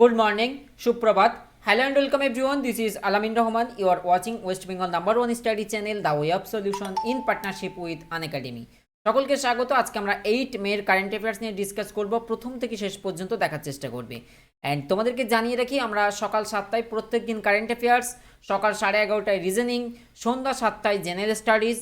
Good morning, Suprabhat. Hello and welcome everyone. This is Alamin Rahman. You are watching West Bengal #1 study channel, The Way of Solution in partnership with Unacademy. সকলকে স্বাগত। আজকে আমরা 8 মের current affairs নিয়ে discuss করব। প্রথম থেকে শেষ পর্যন্ত দেখার চেষ্টা করবে। অ্যান্ড তোমাদেরকে জানিয়ে রাখি, আমরা সকাল 7টায় প্রত্যেক দিন কারেন্ট অ্যাফেয়ার্স, সকাল 11:30টায় রিজনিং, সন্ধ্যা 7টায় জেনারেল স্টাডিজ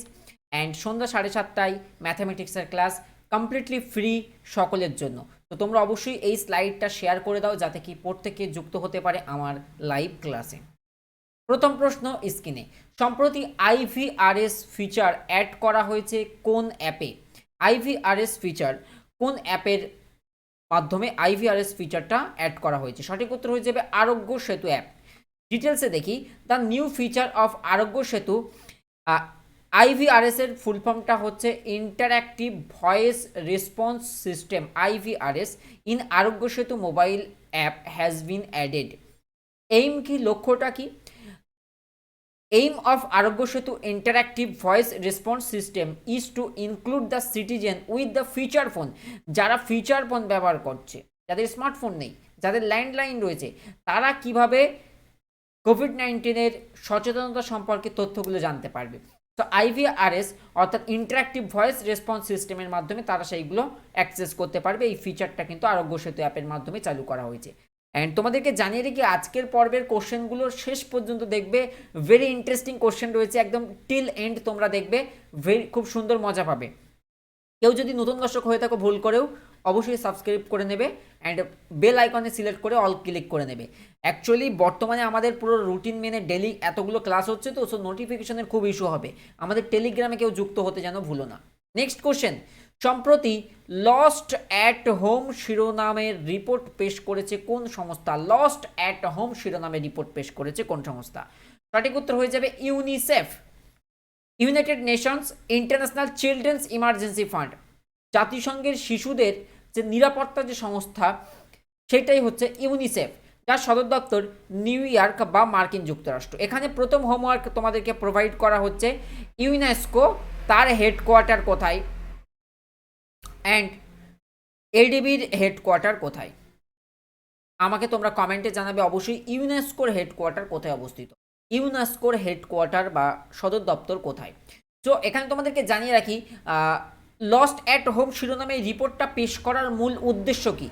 অ্যান্ড সন্ধ্যা 7:30টায় ম্যাথামেটিক্সের ক্লাস, কমপ্লিটলি ফ্রি সকলের জন্য। তো তোমরা অবশ্যই এই স্লাইডটা শেয়ার করে দাও যাতে কি প্রত্যেকে যুক্ত হতে পারে আমার লাইভ ক্লাসে। প্রথম প্রশ্ন স্ক্রিনে, সম্প্রতি আইভিআরএস ফিচার অ্যাড করা হয়েছে কোন অ্যাপে? আইভিআরএস ফিচার কোন অ্যাপের মাধ্যমে আইভিআরএস ফিচারটা অ্যাড করা হয়েছে? সঠিক উত্তর হয়ে যাবে আরোগ্য সেতু অ্যাপ। ডিটেলসে দেখি, দ্য নিউ ফিচার অফ আরোগ্য সেতু। আইভিআরএস এর ফুল ফর্মটা হচ্ছে interactive voice response system. আইভিআরএস in আরোগ্য সেতু mobile app has been added. Aim কি, লক্ষ্যটা কি? এইম অফ আরোগ্য সেতু interactive voice response system is two include the citizen with the feature phone. যারা ফিচার ফোন ব্যবহার করছে, যাদের স্মার্টফোন নেই, যাদের ল্যান্ডলাইন রয়েছে, তারা কিভাবে কোভিড-19 সচেতনতা সম্পর্কে তথ্যগুলো জানতে পারবে। তো আইভিআরএস অর্থাৎ ইন্টারঅ্যাক্টিভ ভয়েস রেসপন্স সিস্টেমের মাধ্যমে তারা সেইগুলো অ্যাক্সেস করতে পারবে। এই ফিচারটা কিন্তু আরোগ্য সেতু অ্যাপের মাধ্যমে চালু করা হয়েছে। অ্যান্ড তোমাদেরকে জানিয়ে রেখে আজকের পর্বের কোশ্চেনগুলো শেষ পর্যন্ত দেখবে। ভেরি ইন্টারেস্টিং কোশ্চেন রয়েছে, একদম টিল এন্ড তোমরা দেখবে, খুব সুন্দর মজা পাবে। কেউ যদি নতুন দর্শক হয়ে থাকো, ভুল করেও অবশ্যই সাবস্ক্রাইব করে নেবে অ্যান্ড বেল আইকনে সিলেক্ট করে অল ক্লিক করে নেবে। অ্যাকচুয়ালি বর্তমানে আমাদের পুরো রুটিন মেনে ডেলি এতগুলো ক্লাস হচ্ছে, তো সো নোটিফিকেশনের খুব ইস্যু হবে। আমাদের টেলিগ্রামে কেউ যুক্ত হতে যেন ভুলো না। নেক্সট কোশ্চেন, সম্প্রতি লস্ট অ্যাট হোম শিরোনামের রিপোর্ট পেশ করেছে কোন সংস্থা? লস্ট অ্যাট হোম শিরোনামের রিপোর্ট পেশ করেছে কোন সংস্থা? সঠিক উত্তর হয়ে যাবে UNICEF. United Nations international children's emergency fund, জাতিসংঘের শিশুদের যে নিরাপত্তা যে সংস্থা, সেটাই হচ্ছে ইউনিসেফ, যার সদর দপ্তর নিউ ইয়র্ক বা মার্কিন যুক্তরাষ্ট্র। এখানে প্রথম হোমওয়ার্ক তোমাদেরকে প্রোভাইড করা হচ্ছে, ইউনেস্কো তার হেডকোয়ার্টার কোথায় অ্যান্ড এডিবির হেডকোয়ার্টার কোথায়? আমাকে তোমরা কমেন্টে জানাবে অবশ্যই ইউনেস্কোর হেডকোয়ার্টার কোথায় অবস্থিত, ইউনেস্কোর হেডকোয়ার্টার বা সদর দপ্তর কোথায়। তো এখানে তোমাদেরকে জানিয়ে রাখি, লস্ট অ্যাট হোম শিরোনামে রিপোর্টটা পেশ করার মূল উদ্দেশ্য কি?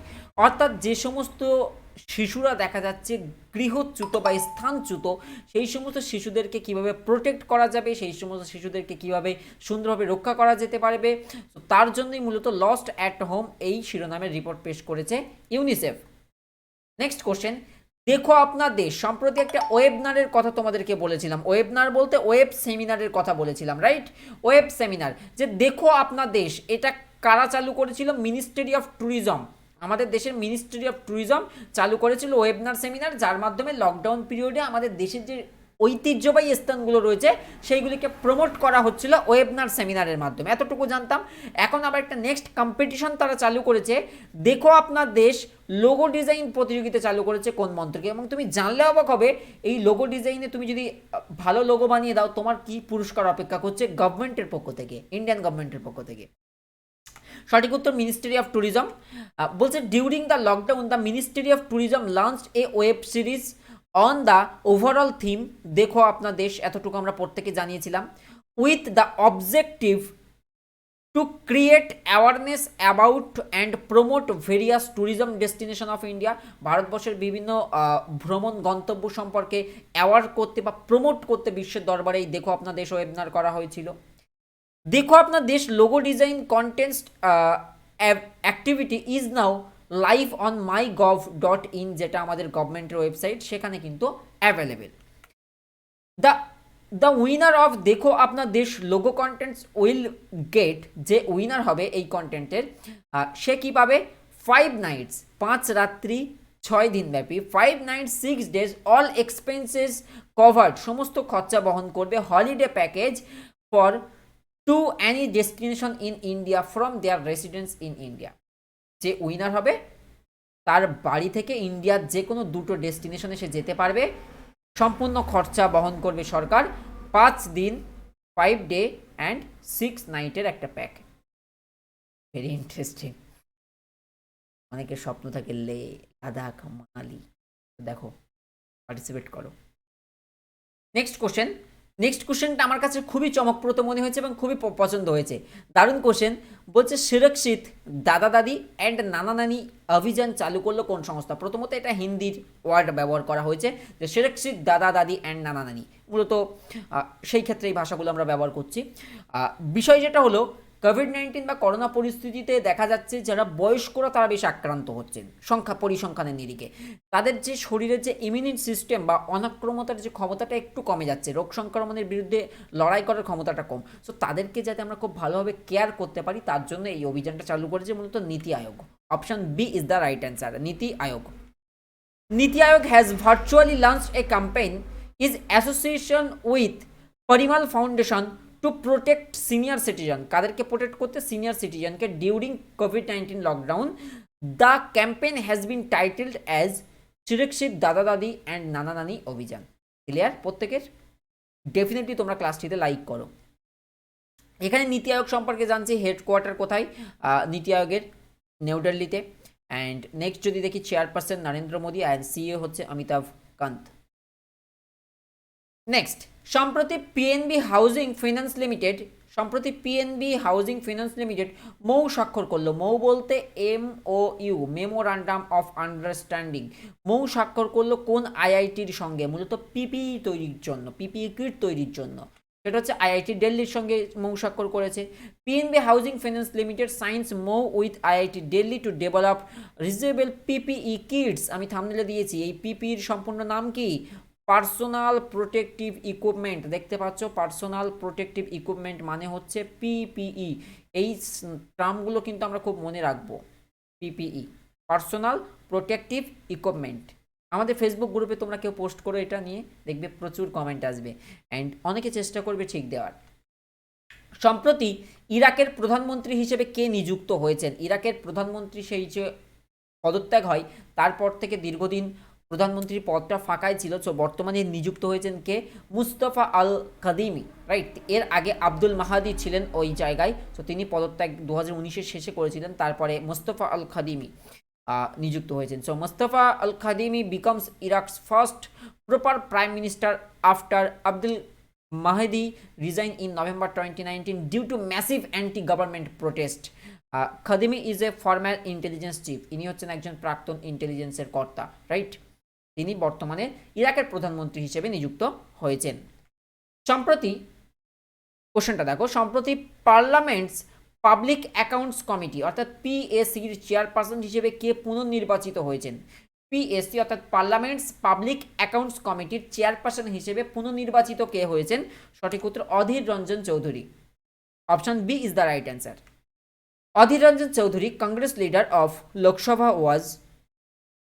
অর্থাৎ যে সমস্ত শিশুরা দেখা যাচ্ছে গৃহচ্যুত বা স্থানচ্যুত, সেই সমস্ত শিশুদেরকে কিভাবে প্রোটেক্ট করা যাবে, সেই সমস্ত শিশুদেরকে কিভাবে সুন্দরভাবে রক্ষা করা যেতে পারবে, তার জন্যই মূলত লস্ট অ্যাট হোম এই শিরোনামের রিপোর্ট পেশ করেছে ইউনিসেফ। নেক্সট কোশ্চেন, দেখো আপনার দেশ। সম্প্রতি একটা ওয়েবনারের কথা তোমাদেরকে বলেছিলাম, ওয়েবনার বলতে ওয়েব সেমিনারের কথা বলেছিলাম, রাইট? ওয়েব সেমিনার, যে দেখো আপনার দেশ, এটা কারা চালু করেছিল? Ministry of tourism. আমাদের দেশের মিনিস্ট্রি অফ ট্যুরিজম চালু করেছিল ওয়েবনার সেমিনার, যার মাধ্যমে লকডাউন পিরিয়ডে আমাদের দেশের যে ঐতিহ্যবাহী স্থানগুলো রয়েছে সেইগুলিকে প্রমোট করা হচ্ছিল ওয়েবনার সেমিনারের মাধ্যমে। এতটুকু জানতাম। এখন আবার একটা নেক্সট কম্পিটিশন তারা চালু করেছে, দেখো আপনার দেশ লোগো ডিজাইন প্রতিযোগিতা চালু করেছে কোন মন্ত্রকে। এবং তুমি জানলে অবাক হবে, এই লোগো ডিজাইনে তুমি যদি ভালো লোগো বানিয়ে দাও, তোমার কি পুরস্কার অপেক্ষা করছে গভর্নমেন্টের পক্ষ থেকে, ইন্ডিয়ান গভর্নমেন্টের পক্ষ থেকে। সঠিক উত্তর মিনিস্ট্রি অফ ট্যুরিজম। বলছে during the lockdown the ministry of tourism launched A web series on the overall theme দেখো আপনার দেশ। এতটুকু আমরা প্রত্যেকে জানিয়েছিলাম। With the objective to create awareness about and promote various tourism destination of India. ভারতবর্ষের বিভিন্ন ভ্রমণ গন্তব্য সম্পর্কে অ্যাওয়ার করতে বা প্রমোট করতে বিশ্বের দরবারে এই দেখো আপনার দেশ ওয়েবনার করা হয়েছিল। দেখো আপনার দেশ logo design content activity is now live on mygov.in, যেটা আমাদের গভর্নমেন্টের ওয়েবসাইট, সেখানে কিন্তু অ্যাভেলেবেল। দ্য উইনার অফ দেখো আপনার দেশ লোগো কন্টেন্টস উইল গেট, যে উইনার হবে এই কন্টেন্টের, সে কী পাবে? 5 নাইটস, 5 রাত্রি 6 দিন ব্যাপী, 5 nights 6 days, all expenses covered, সমস্ত খরচা বহন করবে, holiday package for to any destination in India from their residence in India. যে উইনার হবে তার বাড়ি থেকে ইন্ডিয়ার যে কোনো 2টো ডেস্টিনেশনে সে যেতে পারবে, সম্পূর্ণ খরচা বহন করবে সরকার। 5 দিন 5 ডে অ্যান্ড 6 নাইটের একটা প্যাক। Very interesting. অনেকের স্বপ্ন থাকে লে, লাদাখ, মানালি, দেখো, পার্টিসিপেট করো। নেক্সট কোশ্চেনটা আমার কাছে খুবই চমকপ্রদ মনে হয়েছে এবং খুবই পছন্দ হয়েছে। দারুণ কোশ্চেন। বলছে সুরক্ষিত দাদা দাদি অ্যান্ড নানা নানি অভিযান চালু করলো কোন সংস্থা? প্রথমত এটা হিন্দির ওয়ার্ড ব্যবহার করা হয়েছে, যে সুরক্ষিত দাদা দাদি অ্যান্ড নানা নানি, মূলত সেই ক্ষেত্রে এই ভাষাগুলো আমরা ব্যবহার করছি। বিষয় যেটা হলো, কোভিড-19 বা করোনা পরিস্থিতিতে দেখা যাচ্ছে যারা বয়স্করা তারা বেশি আক্রান্ত হচ্ছেন পরিসংখ্যানের নিরিখে। তাদের যে শরীরের যে ইমিউনিটি সিস্টেম বা অনাক্রমতার যে ক্ষমতাটা একটু কমে যাচ্ছে, রোগ সংক্রমণের বিরুদ্ধে লড়াই করার ক্ষমতাটা কম। সো তাদেরকে যাতে আমরা খুব ভালোভাবে কেয়ার করতে পারি, তার জন্য এই অভিযানটা চালু করেছে মূলত NITI Aayog. Option B is the right answer, NITI Aayog. NITI Aayog has virtually launched a campaign is association with Parimal foundation to protect senior citizen. কাদেরকে প্রোটেক্ট করতে? সিনিয়র সিটিজেনকে ডিউরিং কোভিড-19 lockdown. The campaign has been titled as Surakshit Dada দাদি অ্যান্ড নানা নানি অভিযান। ক্লিয়ার প্রত্যেকের? Definitely তোমরা ক্লাসটিতে লাইক করো। এখানে নীতি আয়োগ সম্পর্কে জানছি, হেডকোয়ার্টার কোথায়? নীতি আয়োগের নিউ দিল্লিতে। অ্যান্ড নেক্সট যদি দেখি, chairperson Narendra Modi and CEO হচ্ছে অমিতাভ কান্ত। নেক্সট, সম্প্রতি পিএনবি হাউজিং ফিনান্স লিমিটেড মৌ স্বাক্ষর করলো। মৌ বলতে MOU, মেমোরান্ডাম অফ আন্ডারস্ট্যান্ডিং। মৌ স্বাক্ষর করলো কোন আইআইটির সঙ্গে? মূলত পিপিই তৈরির জন্য, পিপিই কিট তৈরির জন্য। সেটা হচ্ছে আইআইটি দিল্লির সঙ্গে মৌ স্বাক্ষর করেছে। PNB housing finance limited signs MoU with IIT Delhi to develop reusable PPE kits. আমি থাম্বনেলে দিয়েছি। এই পিপিইর সম্পূর্ণ নাম কি? Personal protective equipment. দেখতে পাচ্ছ, পার্সোনাল প্রোটেক্টিভ ইকুইপমেন্ট মানে হচ্ছে পিপিই। এই টার্মগুলো কিন্তু আমরা খুব মনে রাখবো। PPE, personal protective equipment. আমাদের ফেসবুক গ্রুপে তোমরা কেউ পোস্ট করো এটা নিয়ে, দেখবে প্রচুর কমেন্ট আসবে অ্যান্ড অনেকে চেষ্টা করবে ঠিক দেওয়ার। সম্প্রতি ইরাকের প্রধানমন্ত্রী হিসেবে কে নিযুক্ত হয়েছেন? ইরাকের প্রধানমন্ত্রী সেই যে পদত্যাগ হয়, তারপর থেকে দীর্ঘদিন প্রধানমন্ত্রীর পদটা ফাঁকাই ছিল। সো বর্তমানে নিযুক্ত হয়েছেন কে? Mustafa Al খাদিমি, right. এর আগে আব্দুল মাহাদি ছিলেন ওই জায়গায়। সো তিনি পদত্যাগ 2019-এর শেষে করেছিলেন, তারপরে মুস্তফা আল খাদিমি নিযুক্ত হয়েছেন। So Mustafa Al Kadhimi becomes Iraq's first proper prime minister after Abdul Mahdi resign in November 2019 due to massive anti government protest. Kadhimi is a former intelligence chief. ইনি হচ্ছেন একজন প্রাক্তন ইন্টেলিজেন্সের কর্তা, রাইট। তিনি বর্তমানে ইরাকের প্রধানমন্ত্রী হিসেবে নিযুক্ত হয়েছেন। সম্প্রতি কোশ্চেনটা দেখো, সম্প্রতি পার্লামেন্টস পাবলিক অ্যাকাউন্টস কমিটি অর্থাৎ পিএসির চেয়ারপারসন হিসেবে কে পুনর্নির্বাচিত হয়েছেন? পিএসসি অর্থাৎ পার্লামেন্টস পাবলিক অ্যাকাউন্টস কমিটির চেয়ারপারসন হিসেবে পুনর্নির্বাচিত কে হয়েছেন? সঠিক উত্তর Adhir Ranjan Chowdhury. Option B is the right answer. Adhir Ranjan Chowdhury, Congress leader of Lok Sabha, was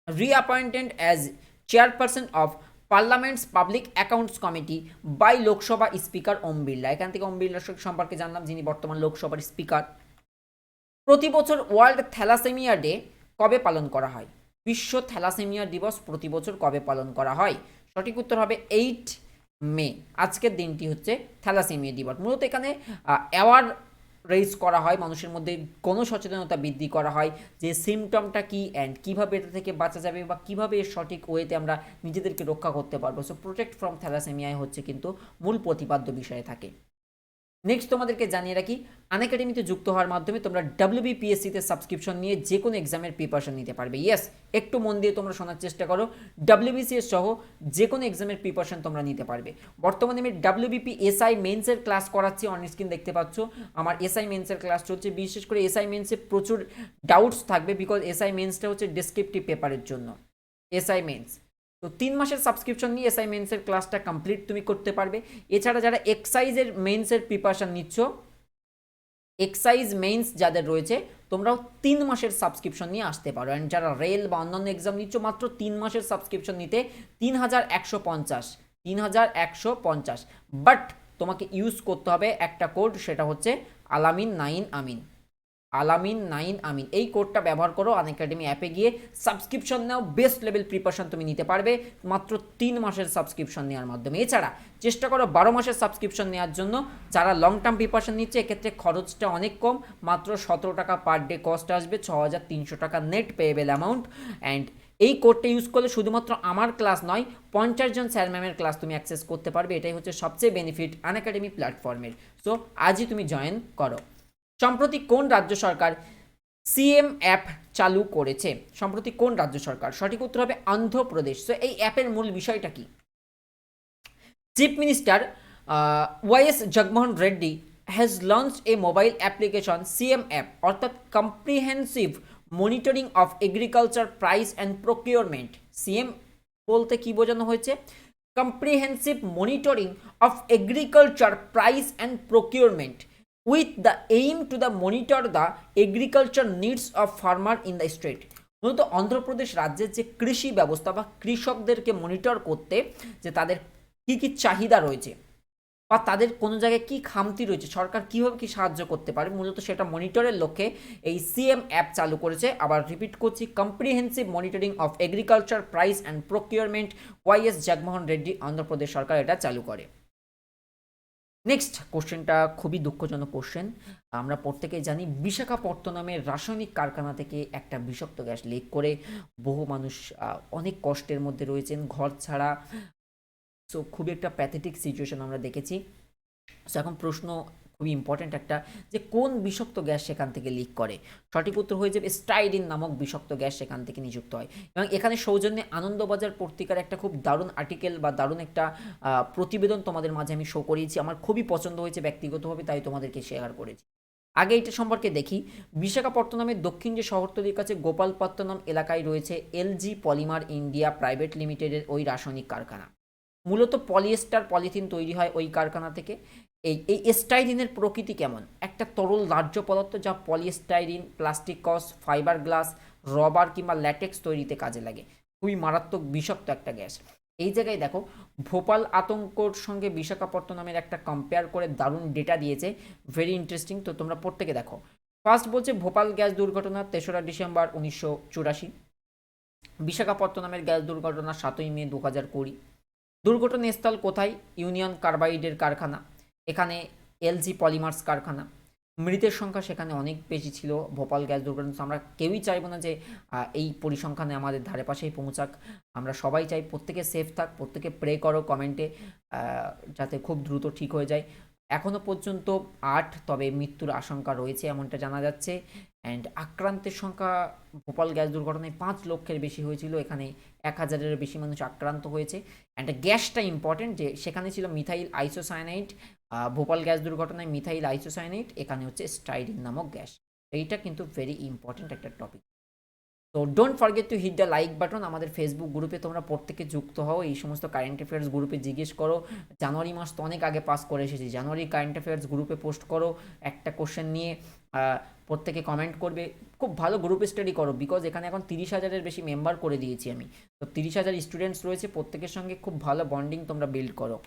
reappointed as chairperson of Parliament's Public Accounts Committee by Lok Sabha speaker Om Birla. এখান থেকে ওম বিড়লার সম্পর্কে জানলাম, যিনি বর্তমান লোকসভার স্পিকার। প্রতি বছর ওয়ার্ল্ড থ্যালাসেমিয়া ডে কবে পালন করা হয়? বিশ্ব থ্যালাসেমিয়া দিবস প্রতি বছর কবে পালন করা হয়? সঠিক উত্তর হবে 8 মে। আজকের দিনটি হচ্ছে থ্যালাসেমিয়া দিবস। মূলত এখানে অ্যাওয়ার্ড রেজ করা হয়, মানুষের মধ্যে গণসচেতনতা বৃদ্ধি করা হয় যে সিমটমটা কি অ্যান্ড কীভাবে এটা থেকে বাঁচা যাবে বা কীভাবে সঠিক ওয়েতে আমরা নিজেদেরকে রক্ষা করতে পারবো। সো প্রোটেক্ট ফ্রম থ্যালাসেমিয়ায় হচ্ছে কিন্তু মূল প্রতিপাদ্য বিষয়ে থাকে। নেক্সট তোমাদেরকে জানিয়ে রাখি, আনএকাডেমিতে যুক্ত হওয়ার মাধ্যমে তোমরা WBPSCতে সাবস্ক্রিপশন নিয়ে যে কোনো এক্সামের প্রিপারেশন নিতে পারবে। ইয়েস, একটু মন দিয়ে তোমরা শোনার চেষ্টা করো। WBCS সহ যে কোনো এক্সামের প্রিপারেশন তোমরা নিতে পারবে। বর্তমানে আমি WBP SI মেন্সের ক্লাস করাচ্ছি, অন স্ক্রিন দেখতে পাচ্ছ আমার SI মেন্সের ক্লাস চলছে। বিশেষ করে SI মেন্সে প্রচুর ডাউটস থাকবে, বিকজ SI মেন্সটা হচ্ছে ডেসক্রিপটিভ পেপারের জন্য। SI মেন্স তো 3 মাসের সাবস্ক্রিপশন নিয়ে SI মেন্সের ক্লাসটা কমপ্লিট তুমি করতে পারবে। এছাড়া যারা এক্সাইজের মেন্সের প্রিপারেশন নিচ্ছ, এক্সাইজ মেন্স যাদের রয়েছে, তোমরাও 3 মাসের সাবস্ক্রিপশন নিয়ে আসতে পারো। অ্যান্ড যারা রেল বা অন্যান্য এক্সাম নিচ্ছ, মাত্র 3 মাসের সাবস্ক্রিপশন নিতে 3150। বাট তোমাকে ইউজ করতে হবে একটা কোড, সেটা হচ্ছে আলামিন 9 আমিন। আলামিন 9 আমিন, এই কোডটা ব্যবহার করো। আনএকাডেমি অ্যাপে গিয়ে সাবস্ক্রিপশন নাও, বেস্ট লেভেল প্রিপারেশন তুমি নিতে পারবে মাত্র 3 মাসের সাবস্ক্রিপশন নেওয়ার মাধ্যমে। এছাড়া চেষ্টা করো 12 মাসের সাবস্ক্রিপশন নেওয়ার জন্য। যারা লং টার্ম প্রিপারেশন নিচ্ছে, এক্ষেত্রে খরচটা অনেক কম, মাত্র 17 টাকা পার ডে কস্ট আসবে, 6300 টাকা নেট পেয়েবেল অ্যামাউন্ট। অ্যান্ড এই কোডটা ইউজ করলে শুধুমাত্র আমার ক্লাস নয় 50 জন স্যার ম্যামের ক্লাস তুমি অ্যাক্সেস করতে পারবে। এটাই হচ্ছে সবচেয়ে বেনিফিট আনএকাডেমি প্ল্যাটফর্মের। সো আজই তুমি জয়েন করো। সম্প্রতি কোন রাজ্য সরকার সিএম অ্যাপ চালু করেছে? সম্প্রতি কোন রাজ্য সরকার? সঠিক উত্তর হবে অন্ধ্রপ্রদেশ। সো এই অ্যাপের মূল বিষয়টা কি? Chief minister Y S Jaganmohan Reddy has launched a mobile application CM app, অর্থাৎ comprehensive monitoring of agriculture price and procurement. CM বলতে কি বোঝানো হয়েছে? Comprehensive monitoring of agriculture price and procurement with the aim to the monitor the agriculture needs of farmer in the state। মূলত অন্ধ্রপ্রদেশ রাজ্যের যে কৃষি ব্যবস্থা বা কৃষকদেরকে মনিটর করতে, যে তাদের কি কি চাহিদা রয়েছে বা তাদের কোনো জায়গায় কি খামতি রয়েছে, সরকার কীভাবে কি সাহায্য করতে পারে, মূলত সেটা মনিটরের লক্ষ্যে এই সিএম অ্যাপ চালু করেছে। আবার রিপিট করছি, comprehensive monitoring of agriculture price and procurement, Y S Jaganmohan Reddy, Andhra Pradesh সরকার এটা চালু করে। নেক্সট কোশ্চেনটা খুবই দুঃখজনক কোশ্চেন। আমরা প্রত্যেকেই জানি বিশাখাপত্তনমের রাসায়নিক কারখানা থেকে একটা বিষাক্ত গ্যাস লিক করে বহু মানুষ অনেক কষ্টের মধ্যে রয়েছেন, ঘর ছাড়া। সো খুবই একটা প্যাথেটিক সিচুয়েশন আমরা দেখেছি। সো এখন প্রশ্ন খুবই ইম্পর্ট্যান্ট একটা, যে কোন বিষাক্ত গ্যাস সেখান থেকে লিক করে? সঠিক উত্তর হয়ে যাবে স্টাইরিন নামক বিষাক্ত গ্যাস সেখান থেকে নিযুক্ত হয়। এবং এখানে সৌজন্যে আনন্দবাজার পত্রিকার একটা খুব দারুণ আর্টিকেল বা দারুণ একটা প্রতিবেদন তোমাদের মাঝে আমি শো করিয়েছি, আমার খুবই পছন্দ হয়েছে ব্যক্তিগতভাবে, তাই তোমাদেরকে শেয়ার করেছি। আগে এটা সম্পর্কে দেখি। বিশাখাপত্তনমের দক্ষিণ যে শহরতলির কাছে গোপালপত্তনম এলাকায় রয়েছে এলজি পলিমার ইন্ডিয়া প্রাইভেট লিমিটেডের ওই রাসায়নিক কারখানা। মূলত পলিয়েস্টার পলিথিন তৈরি হয় ওই কারখানা থেকে। এই স্টাইরিনের প্রকৃতি কেমন? একটা তরল দাহ্য পদার্থ যা polystyrene, plastics, fibre glass, rubber কিংবা ল্যাটেক্স তৈরিতে কাজে লাগে। খুবই মারাত্মক বিষাক্ত একটা গ্যাস। এই জায়গায় দেখো, ভোপাল আতঙ্কর সঙ্গে বিশাখাপত্তনমের একটা কম্পেয়ার করে দারুণ ডেটা দিয়েছে, ভেরি ইন্টারেস্টিং। তো তোমরা প্রত্যেকে দেখো। ফার্স্ট বলছে ভোপাল গ্যাস দুর্ঘটনা 3রা ডিসেম্বর 1984, বিশাখাপত্তনমের গ্যাস দুর্ঘটনা 7ই মে 2020। দুর্ঘটনাস্থল কোথায়? ইউনিয়ন কার্বাইডের কারখানা, এখানে এলজি পলিমার্স কারখানা। মৃতের সংখ্যা সেখানে অনেক বেশি ছিল ভোপাল গ্যাস দুর্ঘটনা। আমরা কেউই চাইবো না যে এই পরিসংখ্যানে আমাদের ধারে পাশেই পৌঁছাক। আমরা সবাই চাই প্রত্যেকে সেফ থাক। প্রত্যেকে প্রে করো কমেন্টে যাতে খুব দ্রুত ঠিক হয়ে যায়। এখনও পর্যন্ত 8, তবে মৃত্যুর আশঙ্কা রয়েছে এমনটা জানা যাচ্ছে। অ্যান্ড আক্রান্তের সংখ্যা ভোপাল গ্যাস দুর্ঘটনায় 5 লক্ষের বেশি হয়েছিল, এখানে 1000-এর বেশি মানুষ আক্রান্ত হয়েছে। অ্যান্ড গ্যাসটা ইম্পর্টেন্ট, যে সেখানে ছিল মিথাইল আইসোসায়ানাইড, ভোপাল গ্যাস দুর্ঘটনায় মিথাইল আইসোসায়ানাইড, এখানে হচ্ছে স্টাইরিন নামক গ্যাস। এইটা কিন্তু ভেরি ইম্পর্টেন্ট একটা টপিক। তো don't forget to hit the like button. আমাদের ফেসবুক গ্রুপে তোমরা প্রত্যেকে যুক্ত হও, এই সমস্ত কারেন্ট অ্যাফেয়ার্স গ্রুপে জিজ্ঞেস করো। জানুয়ারি মাস তো অনেক আগে পাস করে এসেছি, জানুয়ারি কারেন্ট অ্যাফেয়ার্স গ্রুপে পোস্ট করো একটা কোশ্চেন নিয়ে, প্রত্যেকে কমেন্ট করবে। খুব ভালো গ্রুপ স্টাডি করো, বিকজ এখানে এখন 30,000-এর বেশি মেম্বার করে দিয়েছি আমি। তো 30,000 স্টুডেন্টস রয়েছে, প্রত্যেকের সঙ্গে খুব ভালো বন্ডিং তোমরা বিল্ড করো।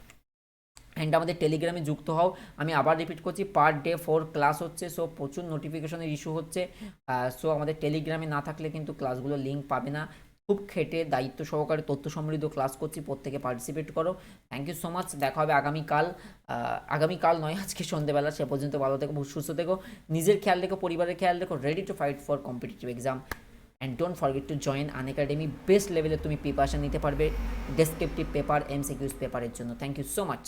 অ্যান্ড আমাদের টেলিগ্রামে যুক্ত হও। আমি আবার রিপিট করছি, পার ডে 4 ক্লাস হচ্ছে। সো প্রচুর নোটিফিকেশনের ইস্যু হচ্ছে। সো আমাদের টেলিগ্রামে না থাকলে কিন্তু ক্লাসগুলোর লিঙ্ক পাবে না। খুব খেটে দায়িত্ব সহকারে তথ্য সমৃদ্ধ ক্লাস করছি, প্রত্যেকে পার্টিসিপেট করো। Thank you so much. দেখা হবে আগামীকাল নয়, আজকে সন্ধ্যেবেলা। সে পর্যন্ত ভালো থেকো, সুস্থ থেকো, নিজের খেয়াল রেখো, পরিবারের খেয়াল রেখো। Ready to fight for competitive exam. And don't forget to join Unacademy. Best লেভেলে তুমি প্রিপারেশন নিতে পারবে ডেসক্রিপটিভ পেপার, এমসিকিউস পেপারের জন্য। Thank you so much.